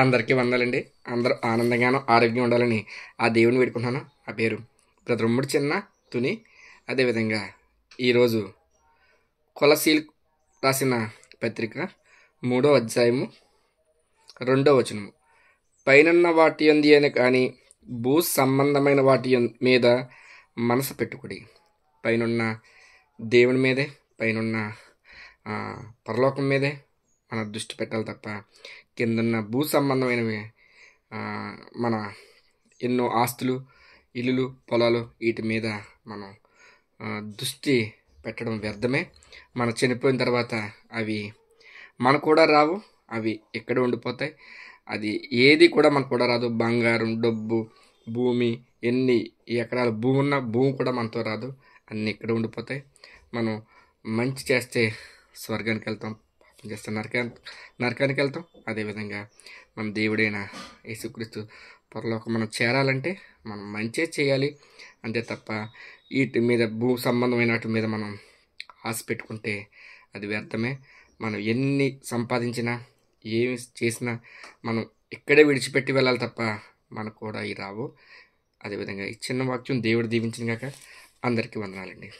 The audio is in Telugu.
అందరికీ వందాలండి. అందరూ ఆనందంగాను, ఆరోగ్యంగా ఉండాలని ఆ దేవుడిని వేడుకుంటున్నాను. ఆ పేరు బ్రదర్ ఉమ్మడి చిన్న తుని. అదేవిధంగా ఈరోజు కొలసీలు రాసిన పత్రిక 3వ అధ్యాయము 2వ వచనము. పైనున్న వాటి యందు అని కానీ భూ సంబంధమైన వాటి మీద మనసు పెట్టుకుడి. పైనున్న దేవుని మీదే, పైనున్న ఆ, పరలోకం మీదే మన దృష్టి పెట్టాలి తప్ప కిందన్న భూ సంబంధమైనవి ఆ, మన ఎన్నో ఆస్తులు, ఇల్లులు, పొలాలు వీటి మీద మనం దృష్టి పెట్టడం వ్యర్థమే. మనం చనిపోయిన తర్వాత అవి మనకు కూడా రావు, అవి ఎక్కడ ఉండిపోతాయి. అది ఏది కూడా మనకు కూడా రాదు. బంగారం, డబ్బు, భూమి, ఎన్ని ఎకరాల భూమి ఉన్నా భూమి కూడా మనతో రాదు. అన్నీ ఇక్కడ ఉండిపోతాయి. మనం మంచి చేస్తే స్వర్గానికి వెళ్తాం, పాపం చేస్తే నరకానికి వెళ్తాం. అదేవిధంగా మన దేవుడైన యేసుక్రీస్తు పరలోకం మనం చేరాలంటే మనం మంచే చేయాలి అంతే తప్ప వీటి మీద భూ సంబంధమైన వాటి మీద మనం ఆశ పెట్టుకుంటే అది వ్యర్థమే. మనం ఎన్ని సంపాదించినా ఏమి చేసినా మనం ఇక్కడే విడిచిపెట్టి వెళ్ళాలి తప్ప మనకు కూడా ఈ రావు. అదేవిధంగా ఈ చిన్న వాక్యం దేవుడు దీవించిన గాక. అందరికీ వందనాలండి.